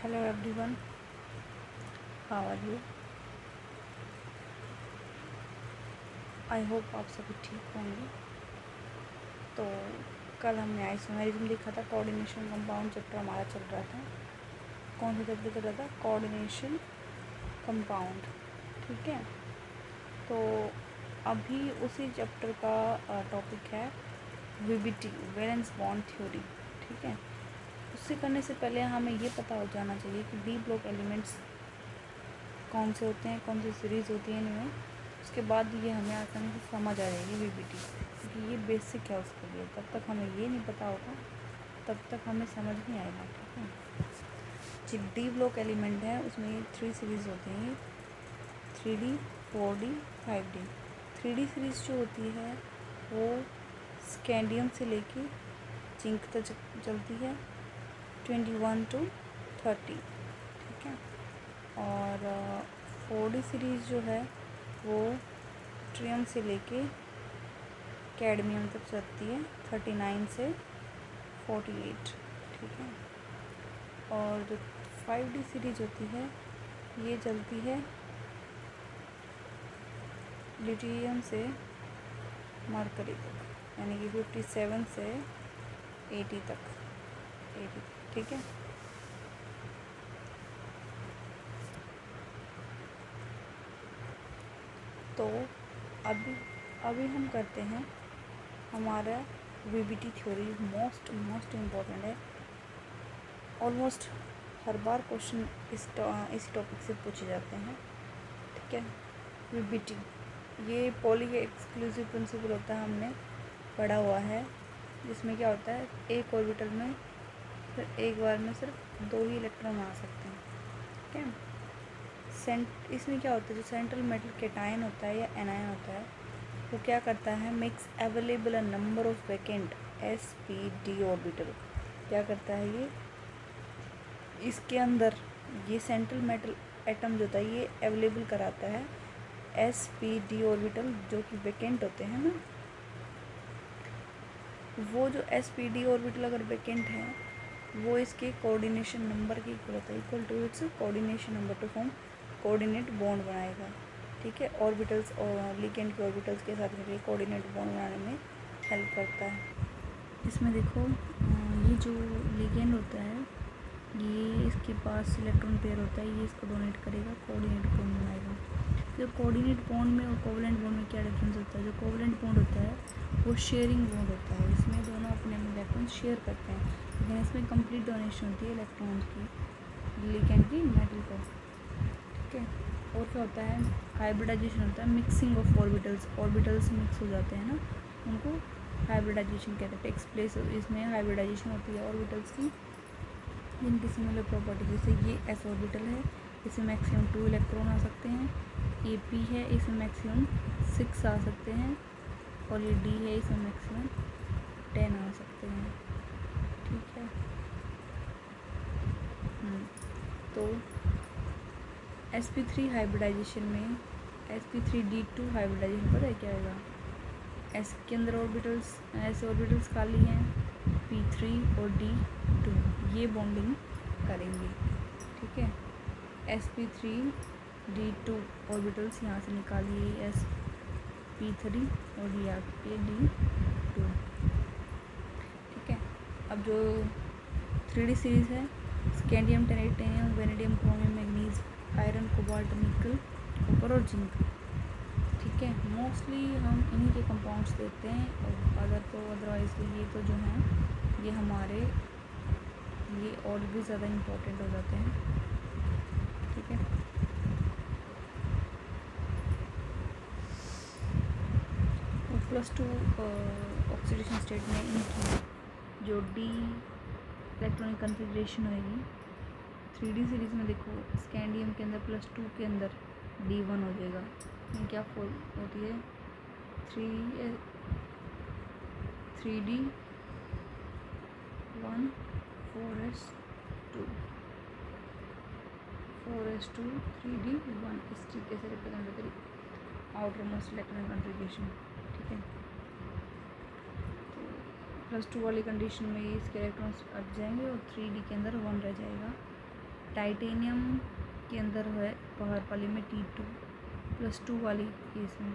Hello everyone, how are you. I hope आप सभी ठीक होंगे। तो कल हमने आइसोमेरिज्म लिखा था, कोऑर्डिनेशन कंपाउंड चैप्टर हमारा चल रहा था। कौन सा चैप्टर चल रहा था? Coordination compound. ठीक है, तो अभी उसी चैप्टर का टॉपिक है वीबीटी, वैलेंस बॉन्ड थ्योरी। ठीक है, उससे करने से पहले हमें ये पता हो जाना चाहिए कि डी ब्लॉक एलिमेंट्स कौन से होते हैं, कौन सी सीरीज़ होती है इनमें। उसके बाद ये हमें आसानी से समझ आ जाएगी वीबीटी, क्योंकि ये बेसिक है उसके लिए। तब तक हमें ये नहीं पता होगा, तब तक हमें समझ नहीं आएगा। ठीक है, जो डी ब्लॉक एलिमेंट है उसमें 3 सीरीज़ होती हैं, 3D, 4D, 5D। 3D series जो होती है वो स्कैंडियम से लेके जिंक तक चलती है, 21 to 30। ठीक है, और 4D सीरीज़ जो है वो ट्रियम से लेके कैडमियम तक चलती है, 39 से 48। ठीक है, और जो 5D सीरीज होती है ये चलती है ल्यूटीरियम से मरकरी तक, यानी कि 57 से 80 तक। ठीक है, तो अभी हम करते हैं हमारा वीबीटी थ्योरी। मोस्ट इम्पॉर्टेंट है। ऑलमोस्ट हर बार क्वेश्चन इस टॉपिक से पूछे जाते हैं। ठीक है, वीबीटी ये पॉली एक्सक्लूसिव प्रिंसिपल होता है, हमने पढ़ा हुआ है, जिसमें क्या होता है एक ऑर्बिटल में फिर एक बार में सिर्फ 2 ही इलेक्ट्रॉन आ सकते हैं। ठीक है, इसमें क्या होता है, जो सेंट्रल मेटल कैटायन होता है या एनायन होता है वो क्या करता है, makes available a number of vacant sp-d orbital. क्या करता है ये, इसके अंदर ये सेंट्रल मेटल एटम जो होता है ये अवेलेबल कराता है sp-d ऑर्बिटल जो कि वैकेंट होते हैं ना। वो जो sp-d ऑर्बिटल अगर वैकेंट है वो इसके कोऑर्डिनेशन नंबर के इक्वल होता है, equal to its coordination number to form coordinate bond बनाएगा। ठीक है, ऑर्बिटल्स और लिगेंड के ऑर्बिटल्स के साथ मिलकर कोऑर्डिनेट बॉन्ड बनाने में हेल्प करता है। इसमें देखो ये जो लिगेंड होता है ये इसके पास इलेक्ट्रॉन पेयर होता है, ये इसको डोनेट करेगा, कोऑर्डिनेट बॉन्ड बनाएगा। जो कोऑर्डिनेट बॉन्ड में और कोवलेंट बॉन्ड में क्या डिफरेंस होता है, जो कोवलेंट बॉन्ड होता है वो शेयरिंग बॉन्ड होता है, इसमें दोनों अपने इलेक्ट्रॉन शेयर करते हैं, लेकिन इसमें कंप्लीट डोनेशन होती है इलेक्ट्रॉन्स की लिगेंड की मेटल को। ठीक है, और क्या होता है, हाइब्रिडाइजेशन होता है, मिक्सिंग ऑफ ऑर्बिटल्स मिक्स हो जाते हैं ना, उनको हाइब्रिडाइजेशन कहते हैं, टेक्स प्लेस। इसमें हाइब्रिडाइजेशन होती है ऑर्बिटल्स की जिनकी सिमिलर प्रॉपर्टी, जैसे ये s ऑर्बिटल है, इसमें मैक्सिमम 2 इलेक्ट्रॉन आ सकते हैं, ये p है, इसमें मैक्सिमम 6 आ सकते हैं, और ये d है, इसमें मैक्सिमम 10 आ सकते हैं। ठीक है, तो sp3 हाइब्रिडाइजेशन में sp3d2 हाइब्रिडाइजेशन पता है क्या होगा, s के अंदर ऑर्बिटल्स, s ऑर्बिटल्स खाली हैं, p3 और d2 ये बॉन्डिंग करेंगे। ठीक है, sp3d2 ऑर्बिटल्स यहाँ से निकालिए, sp3 और ये d2। ठीक है, अब जो 3D सीरीज़ है, scandium, titanium, vanadium, chromium, manganese, iron, cobalt, nickel, copper और जिंक। ठीक है, मोस्टली हम इन्हीं के कंपाउंड्स देते हैं, और अदरवाइज ये तो जो हैं ये हमारे ये और भी ज़्यादा इम्पोर्टेंट हो जाते हैं। ठीक है, +2 ऑक्सीडेशन स्टेट में इनकी जो डी इलेक्ट्रॉनिक कन्फिग्रेशन होएगी 3D सीरीज़ में, देखो स्कैंडियम के अंदर +2 के अंदर D1 हो जाएगा। ये क्या फॉल होती है, 3D 1 4s2 3D 1 इस तरीके से रिप्रेजेंट होती है आउटर मोस्ट इलेक्ट्रॉनिक कन्फिग्रेशन। ठीक है, तो +2 वाली कंडीशन में इसके इलेक्ट्रॉन्स अट जाएंगे और 3D के अंदर 1 रह जाएगा। टाइटेनियम के अंदर है बाहर वाली में T2+2 वाली केस में,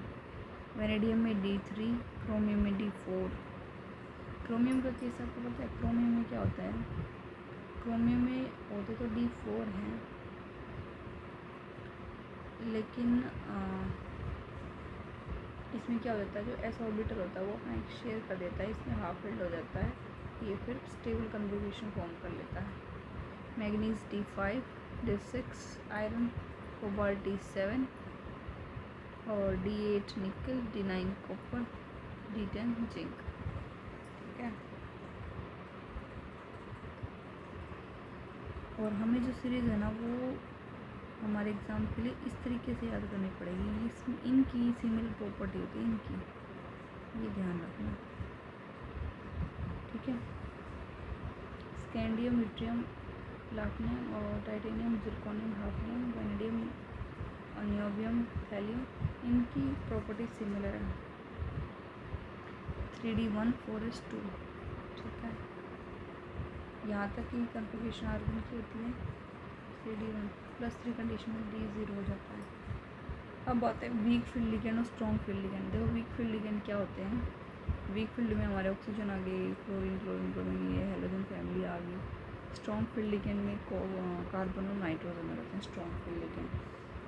वेनेडियम में D3, क्रोमियम में D4। क्रोमियम का केस आपको पता है? क्रोमियम में क्या होता है? क्रोमियम में होते तो D4 हैं, लेकिन इसमें क्या हो जाता है, जो एस ऑर्बिटल होता है वो अपना एक शेयर कर देता है, इसमें हाफ फिल्ड हो जाता है, ये फिर स्टेबल कन्फिग्रेशन फॉर्म कर लेता है। Manganese D5, D6 iron, cobalt D7 और D8 निकल, D9 कॉपर, D10 जिंक। ठीक है, और हमें जो सीरीज़ है ना वो हमारे एग्ज़ाम के लिए इस तरीके से याद करनी पड़ेगी। इसमें इनकी सिमिलर प्रॉपर्टी होती है इनकी, ये ध्यान रखना। ठीक है, स्कैंडियम, यूट्रियम, प्लैटिनम और titanium, zirconium, hafnium, vanadium, niobium, thallium, इनकी प्रॉपर्टी सिमिलर है। 3D1 4s2। ठीक है, यहाँ तक की कन्फिग्रेशन आर्गन की होती है 3D1+3 कंडीशन में D0 हो जाता है। अब बात है वीक फील्ड लिगेंड और स्ट्रॉन्ग फील्ड लिगेंड। देखो वीक फील्ड लिगेंड क्या होते हैं? वीक फील्ड में हमारे ऑक्सीजन आ गई, क्लोरीन क्लोरीन ये हेलोजन फैमिली आ गई। स्ट्रॉन्ग फील्ड लिगेंड में कार्बन और नाइट्रोजन आ जाते हैं स्ट्रॉन्ग फील्ड लिगेंड।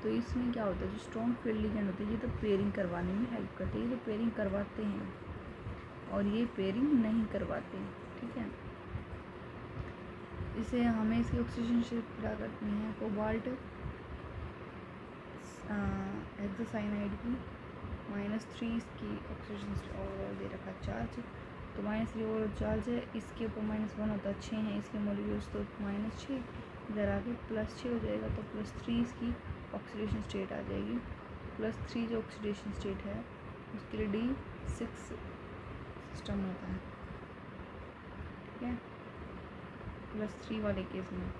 तो इसमें क्या होता है, जो स्ट्रॉन्ग फील्ड लिगेंड होते हैं ये तो पेयरिंग करवाने में हेल्प करते हैं, ये तो पेयरिंग करवाते हैं और ये पेयरिंग नहीं करवाते। ठीक है, इसे हमें इसकी ऑक्सीजन शेप क्या करनी है? कोबाल्ट हेक्सासाइनाइड की -3 इसकी ऑक्सीजन और दे रखा चार्ज, तो -3 और चार्ज है, इसके ऊपर -1 होता है, 6 हैं इसके मॉलिक्यूल्स, तो -6 इधर आके +6 हो जाएगा, तो +3 इसकी ऑक्सीडेशन स्टेट आ जाएगी। +3 जो ऑक्सीडेशन स्टेट है उसके लिए D6 सिस्टम होता है। ठीक है, +3 वाले केस में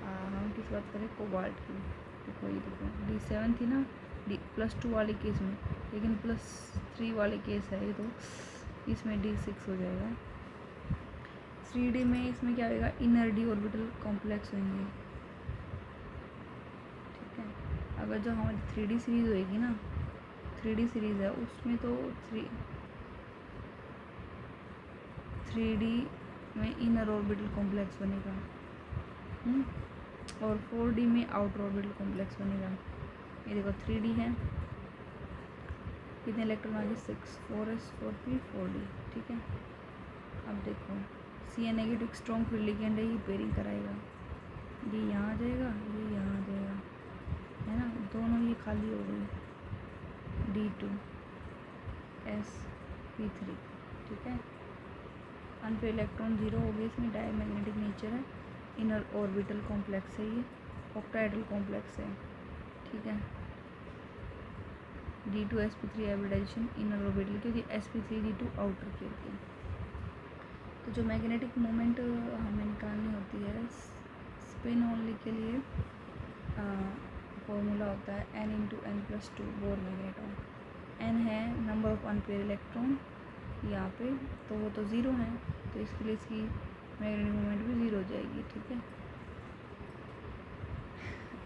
हम किस बात करें? कोबाल्ट की। देखो ये देखो D7 थी ना +2 वाले केस में, लेकिन +3 वाले केस है ये, तो इसमें D6 हो जाएगा। 3D में इसमें क्या होगा? इनर D ऑर्बिटल कॉम्प्लेक्स होंगे। ठीक है, अगर जो हमारी 3D सीरीज़ होएगी ना, 3D सीरीज़ है उसमें तो 3D में इनर ऑर्बिटल कॉम्प्लेक्स बनेगा और 4D में आउटर ऑर्बिटल कॉम्प्लेक्स बनेगा। ये देखो 3D है, कितने इलेक्ट्रॉन आ गए? 6, 4s 4p 4d। ठीक है, अब देखो Ca negative strong field ligand है, ये पेयरिंग कराएगा, ये यहाँ आ जाएगा, ये यहाँ आ जाएगा, है ना, दोनों ये खाली हो गई, D2 sp3। ठीक है, अनपेयर इलेक्ट्रॉन 0 हो गए, इसमें डायमैग्नेटिक नेचर है, इनर ऑर्बिटल कॉम्प्लेक्स है, ये ऑक्टाहेड्रल कॉम्प्लेक्स है। ठीक है, D2 sp3 hybridisation inner orbital, क्योंकि sp3 D2 आउटर की होती है। तो जो मैग्नेटिक मोमेंट हमें निकालनी होती है स्पिन ओनली के लिए, फॉर्मूला होता है n×n+2 बोर मैग्नेटॉन। n है नंबर ऑफ अनपेयर इलेक्ट्रॉन यहाँ पे, तो वो तो 0 है, तो इसके लिए इसकी मैग्नेटिक मोमेंट भी 0 हो जाएगी। ठीक है,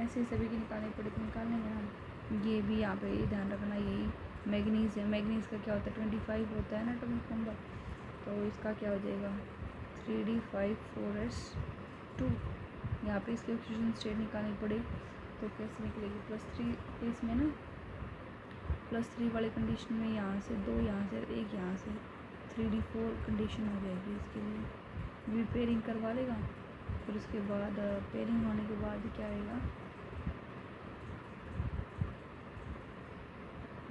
ऐसे सभी की निकालनी पड़े तो निकालेंगे हम। ये भी यहाँ पे ध्यान रखना, यही मैग्नीज है। मैग्नीज का क्या होता है? 25 होता है ना एटॉमिक नंबर, तो इसका क्या हो जाएगा? 3d5 4s2। यहाँ पे इसकी ऑक्सीजन स्टेट निकालनी पड़े तो कैसे निकलेगी? +3 इसमें ना, +3 वाली कंडीशन में यहाँ से 2 यहाँ से 1 यहाँ से 3d4 कंडीशन हो जाएगी। इसके लिए भी पेयरिंग करवा लेगा, फिर उसके बाद पेयरिंग होने के बाद क्या आएगा?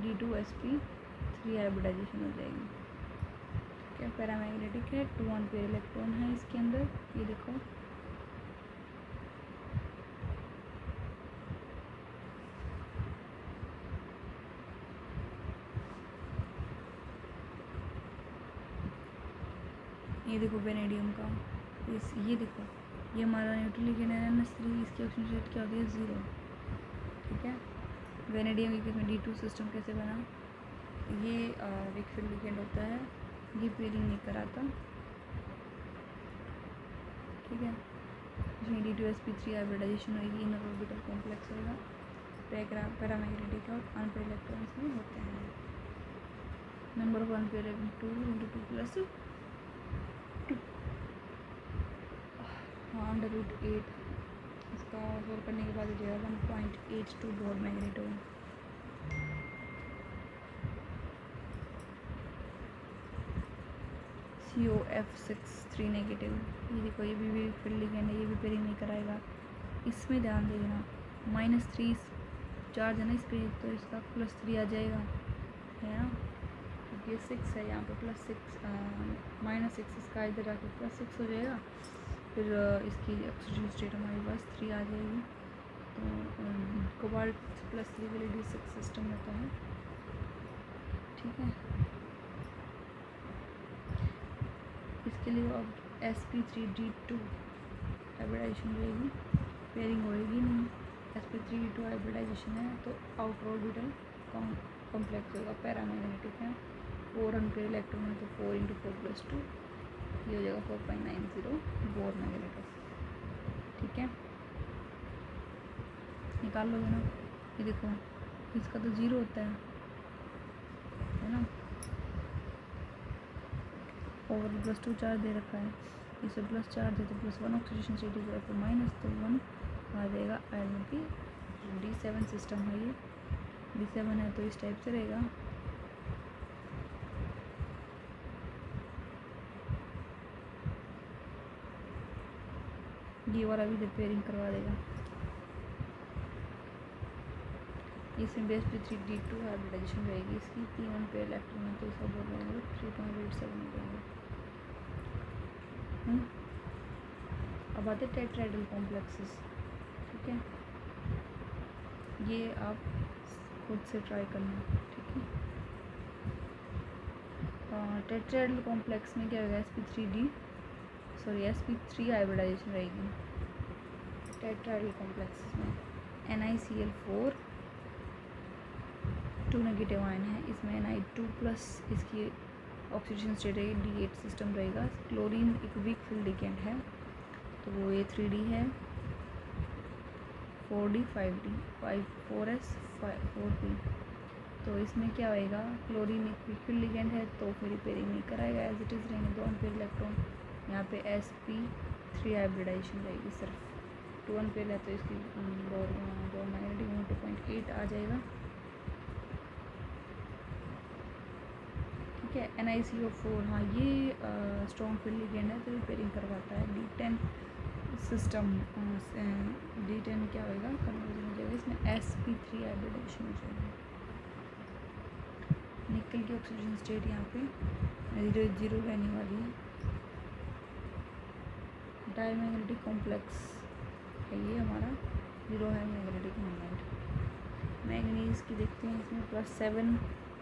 D2 sp3 हाइब्रिडाइजेशन हो जाएगी। ठीक है, पैरामैग्नेटिक है, 2 अनपेयर इलेक्ट्रॉन है इसके अंदर, ये देखो ये देखो वेनेडियम का, ये देखो ये हमारा न्यूट्रल लिगेंड है NH3, इसकी ऑक्सीजन स्टेट क्या होती है? 0। ठीक है, वेनेडियम के केस में D2 सिस्टम कैसे बना? ये वीक फील्ड लिगेंड होता है, ये पेयरिंग नहीं कराता। ठीक है, इसमें D2sp3 हाइब्रिडाइजेशन होगी, इनर ऑर्बिटल कॉम्प्लेक्स होगा, पैरामैग्नेटिक और अनपेयर इलेक्ट्रॉन्स में होते हैं। नंबर ऑफ अनपेयर 2 × 2 + 2 √8, इसका सोल्व करने के बाद हो जाएगा 1.82 बोर मैग्नेटोन। COF6 नेगेटिव, ये देखो ये भी फील्ड लिगेंड है, ये भी पेयरिंग नहीं कराएगा। इसमें ध्यान देना -3 चार्ज है ना इस पर, तो इसका +3 आ जाएगा, है ना, क्योंकि 6 है यहाँ पे +6 -6, इसका इधर आके +6 हो जाएगा। फिर इसकी ऑक्सीजन स्टेट हमारे पास 3 आ जाएगी। तो कोबाल्ट +3 के लिए D6 सिस्टम होता है, ठीक है। इसके लिए अब sp3d2 हाइब्रिडाइजेशन रहेगी, पेयरिंग होएगी नहीं। sp3d2 हाइब्रिडाइजेशन है तो आउटर ऑर्बिटल कॉम्प्लेक्स होगा, पैरामैग्नेटिक है, 4 अनपेयर इलेक्ट्रॉन है तो 4 × 4 + 2, ये हो जाएगा 4.90 बोर मैग्नेटस, ठीक है। निकाल लोगे ना, ये देखो इसका तो 0 होता है ना, और +2 चार्ज दे रखा है, इसे प्लस चार्ज है तो +1 ऑक्सीडेशन स्टेट है, तो माइनस, तो 1 आ जाएगा। आयरन की D7 सिस्टम है, ये D7 है तो इस टाइप से रहेगा। ये वाला भी पेयरिंग करवा देगा। इसमें sp3d2 हाइब्रिडाइजेशन रहेगी, इसकी 3 अनपेयर इलेक्ट्रॉन है तो इसका बोर रहेगा 3.87 रहेगा। अब आते टेट्राहेड्रल कॉम्प्लेक्सेस, ठीक है, ये आप खुद से ट्राई करना, ठीक है। टेट्राहेड्रल कॉम्प्लेक्स में क्या होगा, sp3 हाइब्रिडाइजेशन रहेगी टेट्राहेड्रल कॉम्प्लेक्स में। NiCl4 2 नेगेटिव आयन है, इसमें Ni2+, इसकी ऑक्सीजन स्टेट है, D8 सिस्टम रहेगा। क्लोरीन एक वीक फील्ड लिगेंड है तो वो ये 3D है, 4D 5D 4S 4P। तो इसमें क्या होएगा, क्लोरीन एक वीक फील्ड लिगेंड है तो फिर पेयरिंग नहीं कराएगा, एज इट इज़ रहेंगे 2 अनपेयर इलेक्ट्रॉन। यहाँ पे sp3 हाइब्रिडाइजेशन रहेगी, सिर्फ 2 अनपेयर है तो इसकी बोर मैग्नेटिक मोमेंट 2.8 आ जाएगा, ठीक है। NiCO4, हाँ ये स्ट्रॉन्ग फील्ड लिगेंड है तो ये पेयरिंग करवाता है। D10 सिस्टम, D10 क्या होएगा, कन्वर्जन हो जाएगा, इसमें sp3 हाइब्रिडाइजेशन हो जाएगा। निकल की ऑक्सीजन स्टेट यहाँ पे 0 रहने वाली है। डायमैग्नेटिक कॉम्प्लेक्स है ये हमारा, 0 है मैग्नेटिक मोमेंट। मैग्नीज की देखते हैं, इसमें +7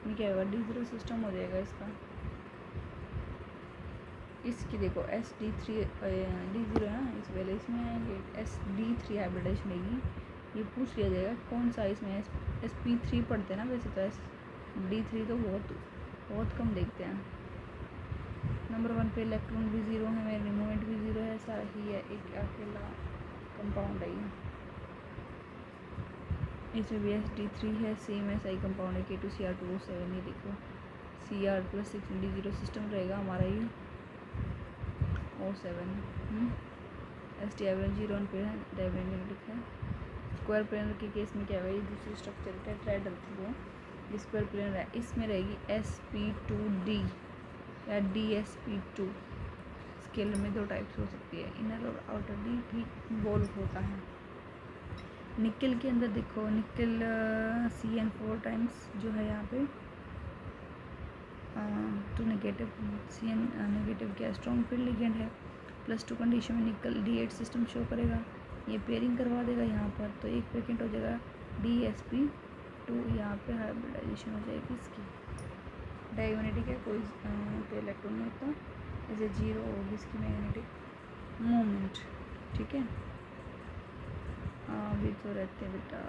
में क्या होगा, D0 सिस्टम हो जाएगा इसका। इसकी देखो D0 है ना, इस वाले इसमें D3 हाइब्रिडाइजेशन रहेगी। ये पूछ लिया जाएगा कौन सा, इसमें sp3 पढ़ते हैं ना, वैसे तो D3 तो बहुत कम देखते हैं। नंबर 1 पे इलेक्ट्रॉन भी 0 है, मेरे मोमेंट भी 0 है, सारा ही है, एक अकेला कंपाउंड है ये। इसमें भी D3 है, सेम SI कंपाउंड है, K2Cr2O7। ये देखो Cr+6 D0 सिस्टम रहेगा हमारा ये O7। ST 0 पे है, डायमैग्नेटिक है। स्क्वायर प्लेनर के केस में क्या है, ये दूसरी स्ट्रक्चर टेट्राहेड्रल थी वो, स्क्वायर प्लेनर है, इसमें रहेगी sp2d या DsP2। स्केल में 2 टाइप्स हो सकती है, इनर और आउटर डी ठीक बोल होता है। निकल के अंदर देखो, निकल CN4 टाइम्स जो है यहाँ पे 2 नेगेटिव, CN नेगेटिव क्या स्ट्रॉन्ग फील्ड लिगेंड है, +2 कंडीशन में निकल D8 सिस्टम शो करेगा, ये पेयरिंग करवा देगा यहाँ पर, तो 1 वेकेंट हो जाएगा DsP2, यहाँ पे हाइब्रिडाइजेशन हो जाएगी इसकी। डायमैग्नेटिक है, कोई पे इलेक्ट्रॉन नहीं होता, जैसे 0 होगी इसकी मैग्नेटिक मोमेंट, ठीक है। अभी तो रहते हैं बेटा।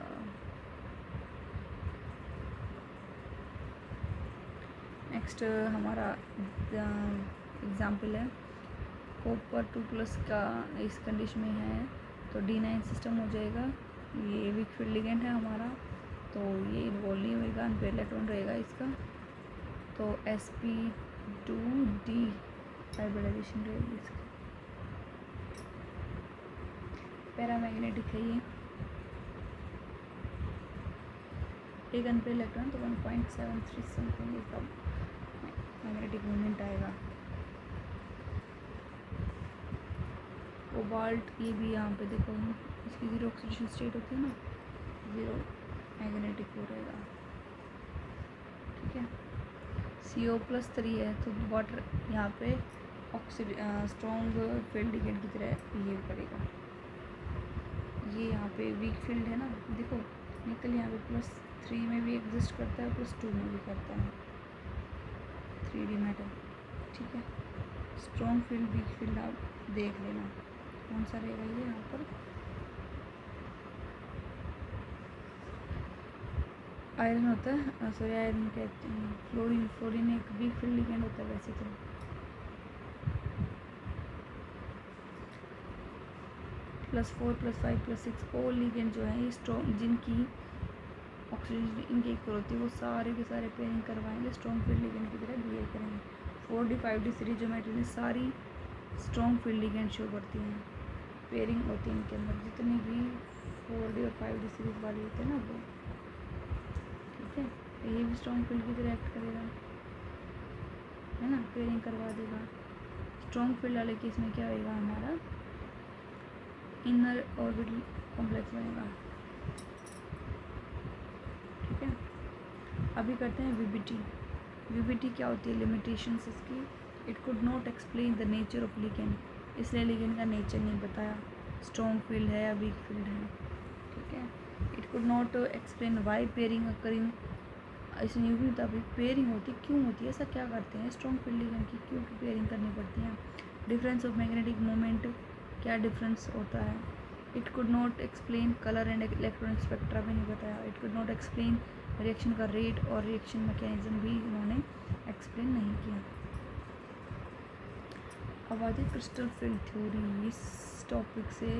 नेक्स्ट हमारा एग्जाम्पल है कॉपर 2+ का इस कंडीशन में है तो D9 सिस्टम हो जाएगा। ये वीक फील्ड लिगेंड है हमारा, तो ये इन्वॉल्व नहीं होगा, अनपेयर इलेक्ट्रॉन रहेगा इसका। तो sp2d हाइब्रिडाइजेशन रहेगी इसकी। पैरामैग्नेटिक है ये, एक अनपेयर इलेक्ट्रॉन तो 1.73 समथिंग इसका मैग्नेटिक मूवमेंट आएगा। कोबाल्ट ये भी यहाँ पे देखो, इसकी 0 ऑक्सीडेशन स्टेट होती है ना, 0 मैग्नेटिक हो रहेगा, ठीक है। CO+3 है तो वाटर यहाँ पे स्ट्रॉन्ग फील्ड लिगेंड की तरह बिहेव करेगा। ये यहाँ पे वीक फील्ड है ना, देखो निकल यहाँ पे +3 में भी एग्जिस्ट करता है, +2 में भी करता है, 3D मेटल, ठीक है। स्ट्रॉन्ग फील्ड वीक फील्ड आप देख लेना कौन सा रहेगा ये यहाँ पर। आयरन होता है, सॉरी आयरन कहते हैं, फ्लोरीन एक वीक फील्ड लिगेंड होता है वैसे तो। +4 +5 +6 और लिगेंड जो है ये स्ट्रॉन्ग, जिनकी ऑक्सीजन इनके इक्वल होती है, वो सारे के सारे पेयरिंग करवाएंगे, स्ट्रॉन्ग फील्ड लिगेंड की तरह बिहेव करेंगे। 4D 5D सीरीज ज्योमेट्री में सारी स्ट्रॉन्ग फील्ड लिगेंड शो करती हैं, पेयरिंग होती है इनके अंदर, जितनी भी 4D और 5D सीरीज वाली होती है ना वो, ठीक है। ये भी स्ट्रॉन्ग फील्ड की तरह एक्ट करेगा, है ना, पेयरिंग करवा देगा। स्ट्रॉन्ग फील्ड वाले केस में क्या होएगा, हमारा इनर ऑर्बिटल कॉम्प्लेक्स बनेगा, ठीक है। अभी करते हैं वीबीटी। वीबीटी क्या होती है, लिमिटेशंस इसकी, it could not explain the nature of ligand, इसलिए लिगेंड का नेचर नहीं बताया, स्ट्रॉन्ग फील्ड है या वीक फील्ड है, ठीक है। It could not explain why pairing occurring, ऐसे नहीं भी बता पेयरिंग होती क्यों होती है, ऐसा क्या करते हैं स्ट्रॉन्ग फील्ड लिगेंड की, क्यों की पेयरिंग करनी पड़ती है। डिफरेंस ऑफ मैग्नेटिक मोमेंट, क्या डिफरेंस होता है। It could not explain colour and electronic spectra भी नहीं बताया। It could not explain reaction का रेट और रिएक्शन मैकेनिज्म भी इन्होंने एक्सप्लेन नहीं किया। अब आती क्रिस्टल फील्ड थ्योरी। इस टॉपिक से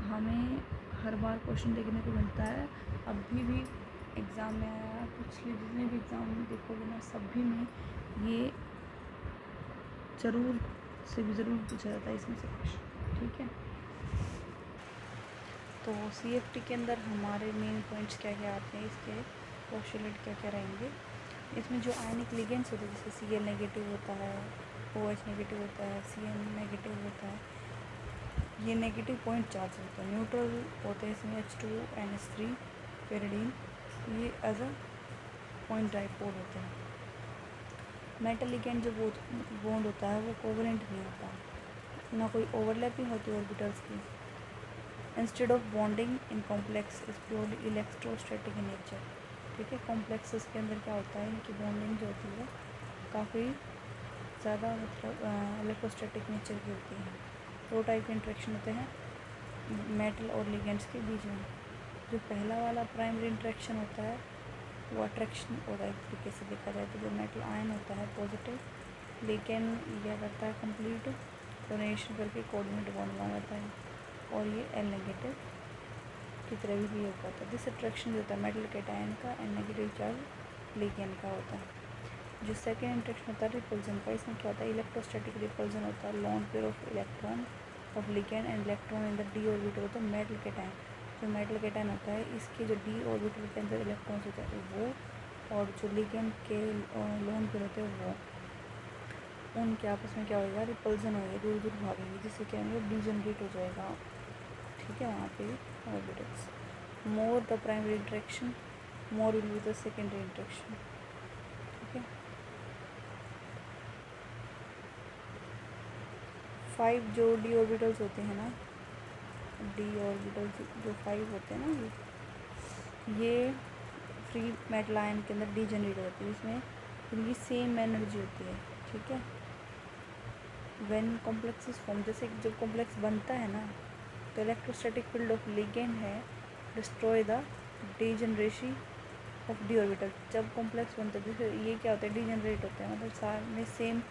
हमें हर बार क्वेश्चन देखने को मिलता है, अभी भी एग्ज़ाम में आया, पिछले जितने भी एग्ज़ाम देखोगे ना सभी में ये ज़रूर से भी ज़रूर पूछा जाता है इसमें से क्वेश्चन, ठीक है। तो CFT के अंदर हमारे मेन पॉइंट्स क्या क्या आते हैं, इसके पोस्टुलेट क्या क्या रहेंगे। इसमें जो आयनिक लिगेंड्स होते हैं, जैसे Cl नेगेटिव होता है, OH नेगेटिव होता है, Cn नेगेटिव होता है, ये नेगेटिव पॉइंट चार्ज होता है। न्यूट्रल होते हैं इसमें H2NH3 पेरिडीन, ये एज अ पॉइंट डाइपोल होता है। मेटल लिगेंड जो बॉन्ड होता है वो कोवलेंट नहीं होता, ना कोई ओवरलैपिंग होती है ऑर्बिटल्स की। Instead of bonding in complex is purely electrostatic in nature, ठीक है। कॉम्प्लेक्सेस के अंदर क्या होता है, इनकी बॉन्डिंग जो होती है काफ़ी ज़्यादा मतलब इलेक्ट्रोस्टैटिक नेचर की होती है। दो टाइप के इंट्रैक्शन होते हैं मेटल और लिगेंड्स के बीच में। जो पहला वाला प्राइमरी इंट्रैक्शन होता है वो अट्रैक्शन होता है, एक तरीके से देखा जाए तो। जो मेटल आयन होता है पॉजिटिव, लेकिन ये क्या करता है कंप्लीट डोनेशन करके कोऑर्डिनेट बॉन्ड बनाता है, और ये L नेगेटिव की तरह भी बिहेव करता है। दिस अट्रैक्शन जो होता है मेटल कैटायन का एंड नेगेटिव चार्ज लिगेंड का होता है। जो सेकेंड इंट्रैक्शन होता है रिपल्जन का, इसमें क्या होता है इलेक्ट्रोस्टैटिक रिपल्जन होता है, lone pair of electron of ligand and electron in the d orbital होता है मेटल कैटायन। जो मेटल कैटायन होता है इसके जो d ऑर्बिटल के अंदर इलेक्ट्रॉन्स होते हैं वो, और जो लिगेंड के लोन पेयर होते हैं वो, उनके आपस में क्या होगा रिपल्जन होगा, दूर दूर भागेंगे, जिससे क्या होगा डिजनरेट हो जाएगा, ठीक है। वहाँ पे orbitals more the primary interaction more will be the secondary interaction, ठीक है। 5 जो d ऑर्बिटल्स होते हैं ना, d ऑर्बिटल्स जो 5 होते हैं ना, ये फ्री मेटल आयन के अंदर डीजनरेट होती है, इसमें इनकी सेम एनर्जी होती है, ठीक है। व्हेन कॉम्प्लेक्सेस फॉर्म, जैसे जब कॉम्प्लेक्स बनता है ना तो इलेक्ट्रोस्टैटिक फील्ड ऑफ लिगेंड है destroy the degeneration of d orbital. जब कॉम्प्लेक्स बनता है जैसे ये क्या होता है डीजनरेट होते हैं, मतलब सारे में सेम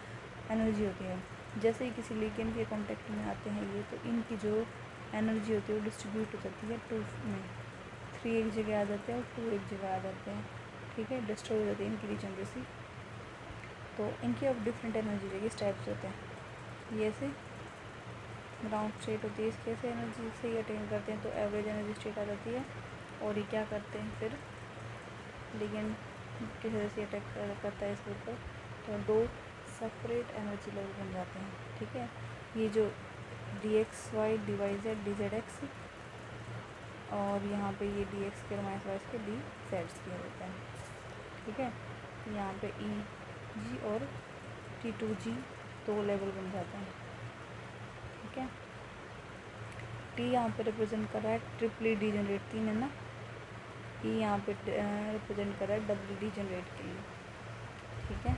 एनर्जी होती है, जैसे ही किसी लिगेंड के कांटेक्ट में आते हैं ये, तो इनकी जो एनर्जी होती है वो डिस्ट्रीब्यूट हो जाती है 2 में। 3 एक जगह आ जाते हैं और 2 एक जगह आ जाते हैं, ठीक है, डिस्ट्रॉय हो जाती है इनकी रीजनरेसी। तो इनकी अब डिफरेंट एनर्जी रहेगी, इस टाइप से होते हैं। ये से ग्राउंड स्टेट होती है, इसके से एनर्जी से ही अटेन करते हैं, तो एवरेज एनर्जी स्टेट आ जाती है। और ये क्या करते हैं फिर, लिगेंड किस वजह से अटैक करता है इसके ऊपर, तो 2 सेपरेट एनर्जी लेवल बन जाते हैं, ठीक है। ये जो dxy डिवाइज है dz(x), और यहाँ पे ये dx square minus y square dz square होता है, ठीक है। यहाँ पे E और T2g 2 लेवल बन जाता है, ठीक है। T यहाँ पे रिप्रेजेंट कर रहा है ट्रिपली डीजनरेट, 3 है ना। E यहाँ पे रिप्रेजेंट कर रहा है डबली डीजनरेट के लिए, ठीक है।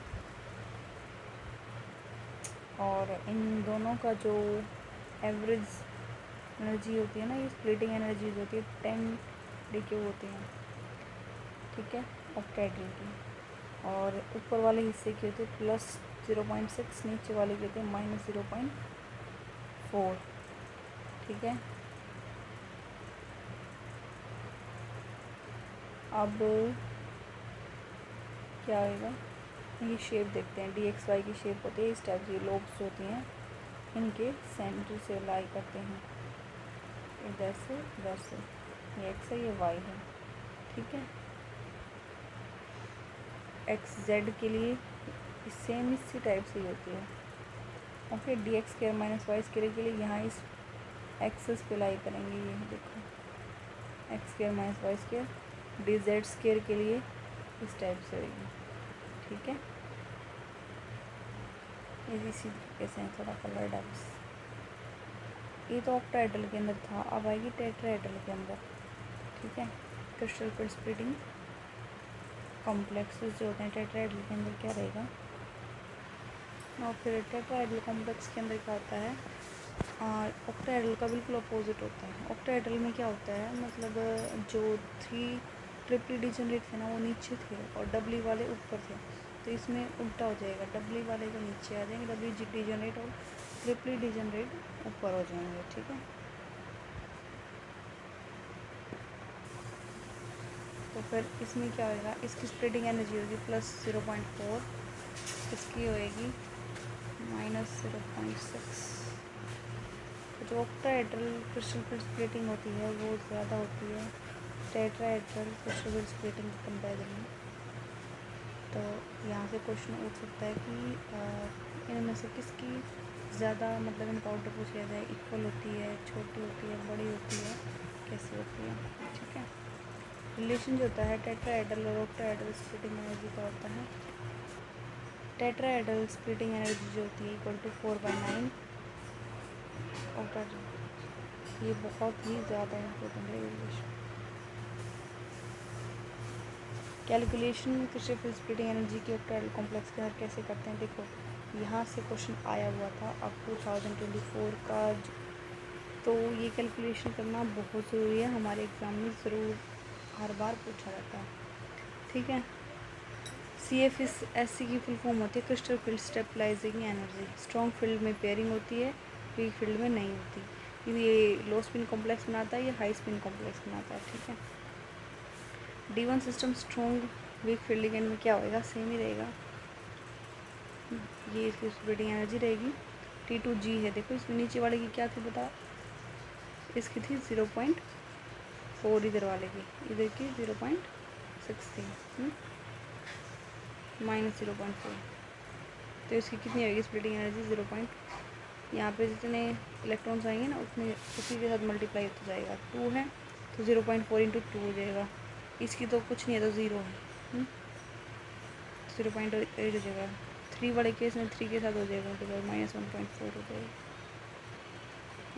और इन दोनों का जो एवरेज एनर्जी होती है ना, ये स्प्लिटिंग एनर्जीज होती है 10 DQ होती हैं, ठीक है, ऑक्टाहेड्रल की। और ऊपर वाले हिस्से की होती है +0.6, नीचे वाले की होती है -0.4, ठीक है। अब क्या होगा, ये शेप देखते हैं, dxy की शेप होती है इस टाइप की, लोब्स होती हैं इनके सेंटर से लाई करते हैं, इधर से इधर से, ये x है ये y है, ठीक है। एक्स जेड के लिए सेम इसी टाइप से ही होती है, okay. dx square minus y square के लिए यहाँ इस एक्सेस पे लाई करेंगे, ये देखो x square minus y square, dz square के लिए इस टाइप से होगी, ठीक है। इसी तरीके से थोड़ा कलर डाल्स, ये तो ऑक्टाहेड्रल के अंदर था, अब आएगी टेट्राहेड्रल के अंदर, ठीक है। क्रिस्टल फिल्ड स्प्लिटिंग कॉम्प्लेक्सेस जो होते हैं टेट्राहेड्रल के अंदर क्या रहेगा, और फिर टेट्राहेड्रल कॉम्प्लेक्स के अंदर क्या होता है, ऑक्टाहेड्रल का बिल्कुल अपोजिट होता है। ऑक्टाहेड्रल में क्या होता है, मतलब जो 3 ट्रिपली डीजनरेट थे ना, वो नीचे थे और डबली वाले ऊपर थे, तो इसमें उल्टा हो जाएगा, डबली वाले को नीचे आ जाएंगे, डबली डीजनरेट और ट्रिपली डीजनरेट ऊपर हो जाएंगे, ठीक है। तो फिर इसमें क्या होएगा, इसकी स्प्लिटिंग एनर्जी होगी +0.4, इसकी होएगी -0.6। जो ऑक्टाहेड्रल क्रिस्टल फिल्ड स्प्लिटिंग होती है वो ज़्यादा होती है टेट्राहेड्रल क्रिस्टल फिल्ड स्प्लिटिंग के कंपेरिजन में। तो यहाँ से क्वेश्चन उठ सकता है कि इनमें से किसकी ज़्यादा, मतलब इनका आउटर पूछ लिया जाए, इक्वल होती है, छोटी होती है, बड़ी होती है, कैसी होती है, ठीक है। रिलेशन जो होता है टेट्राहेड्रल और ऑक्टाहेड्रल स्प्लिटिंग एनर्जी का होता है, टेट्राहेड्रल स्प्लिटिंग एनर्जी जो होती है =4/9 ऑक्टाहेड्रल, ये बहुत ही ज़्यादा इम्पोर्टेंट है relation. Calculation crystal field splitting energy की ऑक्टाहेड्रल कॉम्प्लेक्स के अंदर कैसे करते हैं, देखो यहाँ से क्वेश्चन आया हुआ था अब 2024 का, तो ये कैलकुलेशन करना बहुत ज़रूरी है, हमारे एग्ज़ाम में ज़रूर हर बार पूछा जाता है, ठीक है। CFS की फुल फॉर्म होती है crystal field stabilising energy. Strong field में पेयरिंग होती है, वीक फील्ड में नहीं होती, क्योंकि ये लो स्पिन कॉम्प्लेक्स बनाता है, ये हाई स्पिन कॉम्प्लेक्स बनाता है, ठीक है। D1 system strong weak field ligand में क्या होएगा, सेम ही रहेगा, ये इसकी स्प्लिटिंग एनर्जी रहेगी। T2g है, देखो इसमें नीचे वाले की क्या थी बता, इसकी थी 0.4, इधर वाले की, इधर की 0.6 थी, -0.4, तो इसकी कितनी होगी स्प्लिटिंग एनर्जी 0. यहाँ पे जितने इलेक्ट्रॉन्स आएंगे ना उतने उसी के साथ मल्टीप्लाई होता जाएगा, 2 है तो 0.4 × 2 हो जाएगा, इसकी तो कुछ नहीं है तो 0 है, 0.8 हो जाएगा, 3 वाले केस में 3 के साथ हो जाएगा तो -1.4 हो जाएगा।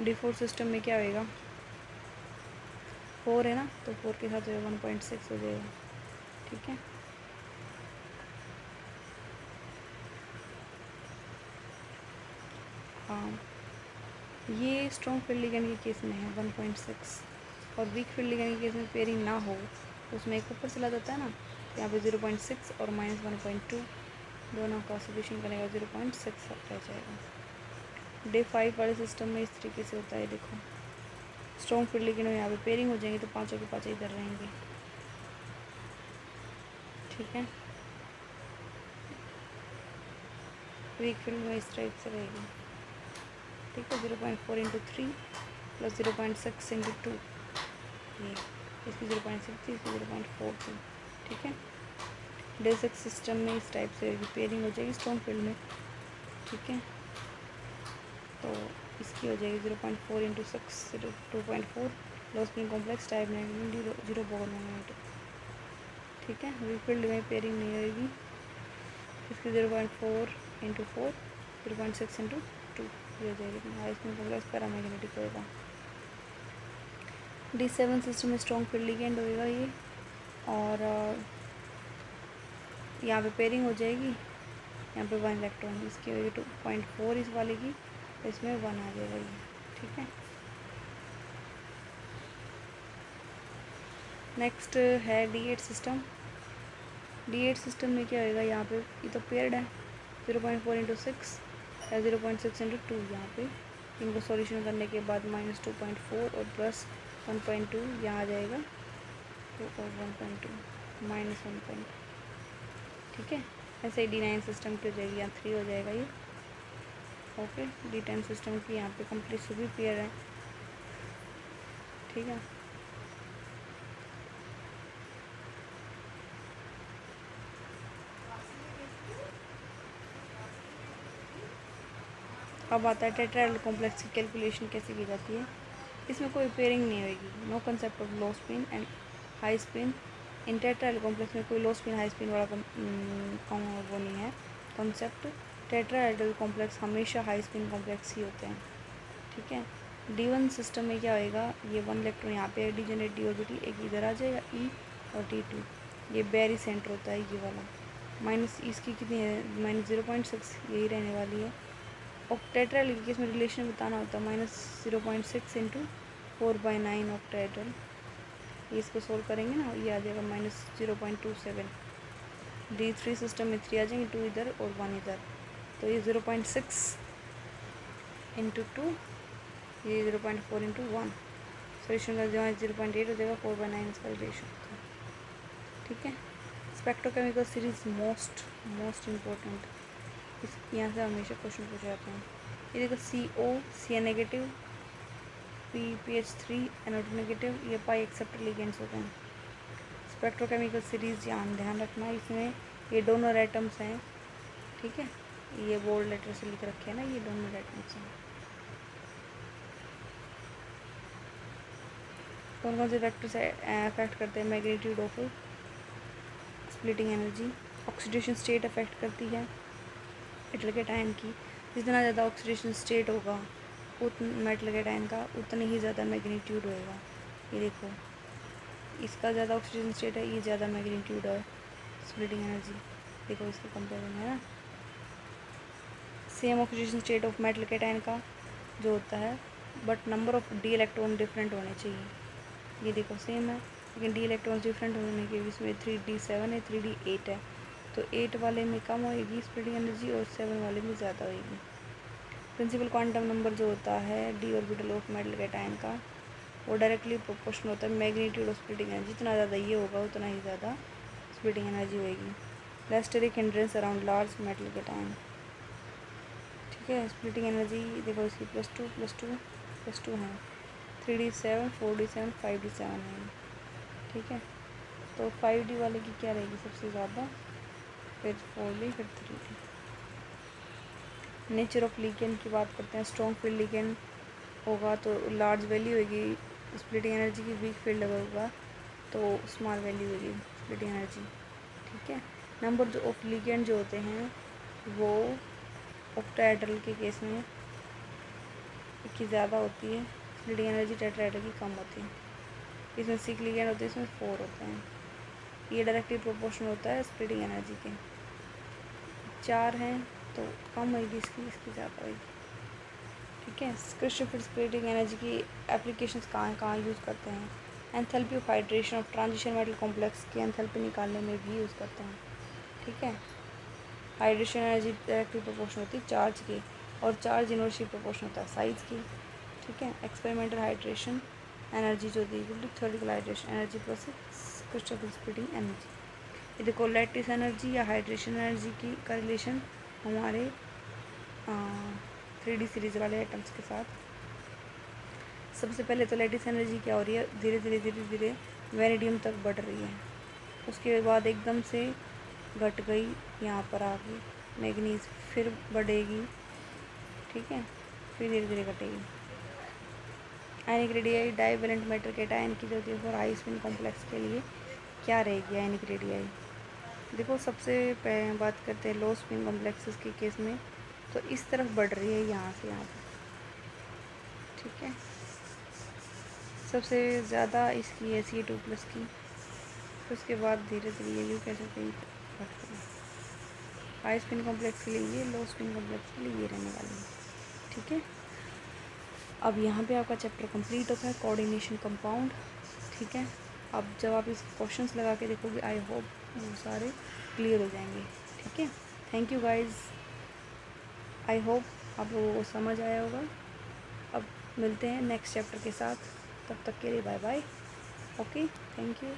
D4 सिस्टम में क्या होएगा, 4 है ना, तो 4 के साथ 1.6 हो जाएगा, ठीक है। हाँ, ये स्ट्रॉन्ग फील्ड लिगेंड के केस में है 1.6, और वीक फील्ड लिगेंड के केस में पेयरिंग ना हो तो उसमें एक ऊपर चला जाता है ना, तो यहाँ पे 0.6 और -1.2 दोनों का सब्स्टिट्यूशन करेगा 0.6 रह जाएगा, डे 5 वाले सिस्टम में इस तरीके से होता है। देखो स्ट्रॉन्ग फील्ड लिगेंड में यहाँ पे पेयरिंग हो जाएंगे तो पाँचों के पाँचों इधर रहेंगे। ठीक है, वीक फील्ड में इस टाइप से रहेगी। ठीक है, 0.4 इंटू 3 प्लस 0.6 इंटू 2, ये इसकी 0.6 थी, इसकी 0.4 थी। ठीक है, डे 6 सिस्टम में इस टाइप से पेयरिंग हो जाएगी स्ट्रॉन्ग फील्ड में। ठीक है, तो इसकी हो जाएगी 0.4 इंटू 6 2.4 लो स्पिन कॉम्प्लेक्स टाइप नेगेटिव 0 बोल नेगेटिव। ठीक है, वीक फील्ड में पेयरिंग नहीं होगी। इसकी 0.4 इंटू 4 0.6 इंटू 2 ये हो जाएगी। हाई स्पिन कॉम्प्लेक्स पैरामैग्नेटिक होगा। D7 सिस्टम में स्ट्रॉन्ग फील्ड लिगेंड होएगा ये, और यहाँ पे पेयरिंग हो जाएगी। यहाँ पे 1 इलेक्ट्रॉन, इसकी होगी 2.4 इस वाले की, तो इसमें 1 आ जाएगा ये। ठीक है, नेक्स्ट है D8 सिस्टम। D8 सिस्टम में क्या होएगा, यहाँ पे ये तो पेयर्ड है, 0.4 इंटू 6 या 0.6 इंटू 2। यहाँ पे इनको सॉल्यूशन करने के बाद -2.4 और +1.2 यहाँ आ जाएगा, तो और 1.2 -1.2। ठीक है, ऐसे ही D9 सिस्टम की हो जाएगी, यहाँ 3 हो जाएगा ये। ओके, D10 सिस्टम की यहाँ पे कंप्लीट सभी पेयर है। ठीक है, अब आता है टेट्राहेड्रल कॉम्प्लेक्स की कैलकुलेशन कैसे की जाती है। इसमें कोई पेयरिंग नहीं होगी, no concept of low spin and high spin. इन टेट्राहेड्रल कॉम्प्लेक्स में कोई लो स्पिन हाई स्पिन वाला वो नहीं है कॉन्सेप्ट। टेट्राहेड्रल कॉम्प्लेक्स हमेशा हाई स्पिन कॉम्प्लेक्स ही होते हैं। ठीक है, D1 सिस्टम में क्या होएगा, ये 1 इलेक्ट्रॉन यहाँ पे डिजेनरेट डी ऑर्बिटल एक इधर आ जाएगा E और T2, ये बेरी सेंटर होता है ये वाला। माइनस इसकी कितनी है, -0.6 यही रहने वाली है। ऑक्टेट्रल के केस में रिलेशन बताना होता है, -0.6 इंटू 4/9 ऑक्टेट्रल। इसको सोल्व करेंगे ना, ये आ जाएगा -0.27। D3 सिस्टम में 3 आ जाएंगे, 2 इधर और 1 इधर, तो ये 0.6 इंटू 2, ये 0.4 इंटू 1। सोल्यूशन का जो है 0.8 हो जाएगा, 4/9 इसका रिलेशन होता है। ठीक है, स्पेक्ट्रोकेमिकल सीरीज मोस्ट इम्पोर्टेंट, इस यहाँ से हमेशा क्वेश्चन पूछे जाते हैं। ये देखो CO Cn negative, PH3 NO2 negative, ये पाई एक्सेप्टर लिगेंड्स होते हैं। स्पेक्ट्रोकेमिकल सीरीज ध्यान रखना, इसमें ये डोनर एटम्स हैं। ठीक है, ये बोल्ड लेटर से लिख रखे हैं ना, ये डोनर एटम्स हैं। कौन कौन से फैक्टर्स अफेक्ट करते हैं magnitude of splitting energy. Oxidation state affect करती है मेटल के टाइम की। जितना ज़्यादा ऑक्सीडेशन स्टेट होगा मेटल के टाइम का, उतनी ही ज़्यादा मैग्नीट्यूड होएगा। ये देखो, इसका ज़्यादा ऑक्सीडेशन स्टेट है, ये ज़्यादा मैग्नीट्यूड है स्प्लिटिंग एनर्जी। देखो इसका कंपेरिजन है ना, same oxidation state of metal के टाइम का जो होता है, but number of D electron different होने चाहिए। ये देखो सेम है, लेकिन डी इलेक्ट्रॉन डिफरेंट होने के इसमें 3D7 है, 3D8 है, तो 8 वाले में कम होएगी स्प्लिटिंग एनर्जी और 7 वाले में ज़्यादा होएगी। प्रिंसिपल क्वांटम नंबर जो होता है डी ऑर्बिटल ऑफ मेटल के टाइम का, वो डायरेक्टली प्रोपोर्शनल होता है मैग्नीट्यूड ऑफ स्प्लिटिंग एनर्जी। जितना ज़्यादा ये होगा उतना ही ज़्यादा स्प्लिटिंग एनर्जी होएगी। लेस्टेरिक हिंड्रेंस अराउंड लार्ज मेटल के टाइम। ठीक है, स्प्लिटिंग एनर्जी देखो इसकी +2 है, 3D7 4D7 5D7 है। ठीक है, तो 5D वाले की क्या रहेगी सबसे ज़्यादा, फिर 4D फिर 3D। नेचर ऑफ लिगेंड की बात करते हैं। स्ट्रॉन्ग फील्ड लिगेंड होगा तो लार्ज वैल्यू होगी स्प्लिटिंग एनर्जी की, वीक फील्ड होगा तो स्मॉल वैल्यू होगी स्प्लिटिंग एनर्जी। ठीक है, नंबर जो ऑफ लिगेंड जो होते हैं वो ऑक्टाहेड्रल के केस में की ज़्यादा होती है, स्प्लिटिंग एनर्जी टेट्राहेड्रल की कम होती है। इसमें 6 लिगेंड होते हैं, इसमें 4 होते हैं। ये डायरेक्टली प्रोपोर्शनल होता है स्प्लिटिंग एनर्जी के। 4 हैं तो कम होगी इसकी ज़्यादा होगी। ठीक है, क्रिस्टोफर स्प्लिटिंग एनर्जी की एप्लीकेशंस कहाँ यूज़ करते हैं। Enthalpy of hydration of transition metal complex की एंथैल्पी निकालने में भी यूज़ करते हैं। ठीक है, हाइड्रेशन एनर्जी डायरेक्टली प्रोपोर्शनल होती है चार्ज की। और चार्ज इनवर्सली प्रोपोर्शनल होता है साइज़ की, ठीक है। एक्सपेरिमेंटल हाइड्रेशन एनर्जी जो दी गई, theoretical hydration energy process crystal splitting energy. ये देखो लैटिस एनर्जी या हाइड्रेशन एनर्जी की का रिलेशन हमारे 3D सीरीज़ वाले आइटम्स के साथ। सबसे पहले तो लैटिस एनर्जी क्या हो रही है, धीरे धीरे धीरे धीरे वेनेडियम तक बढ़ रही है, उसके बाद एकदम से घट गई, यहाँ पर आ गई मैग्नीज, फिर बढ़ेगी, ठीक है, फिर धीरे धीरे घटेगी। Ionic radii divalent matter cation की जो होती है फॉर हाई स्पिन कॉम्प्लेक्स के लिए क्या रहेगी आयनिक रेडियाई। देखो सबसे पहले बात करते हैं लो स्पिन कॉम्प्लेक्सेस के केस में, तो इस तरफ बढ़ रही है यहाँ से यहाँ पर, ठीक है। सबसे ज़्यादा इसकी है Ca2+ की, फिर उसके बाद धीरे धीरे ये भी कह सकते हैं घट रही है। हाई स्पिन कॉम्प्लेक्स के लिए ये, लो स्पिन कॉम्प्लेक्स के लिए ये रहने वाली है, ठीक है। अब यहाँ पे आपका चैप्टर कंप्लीट होता है कोऑर्डिनेशन कंपाउंड, ठीक है। अब जब आप इस क्वेश्चंस लगा के देखोगे आई होप वो सारे क्लियर हो जाएंगे, ठीक है। Thank you guys, I hope आप लोगों को समझ आया होगा। अब मिलते हैं नेक्स्ट चैप्टर के साथ, तब तक के लिए bye bye, okay, thank you.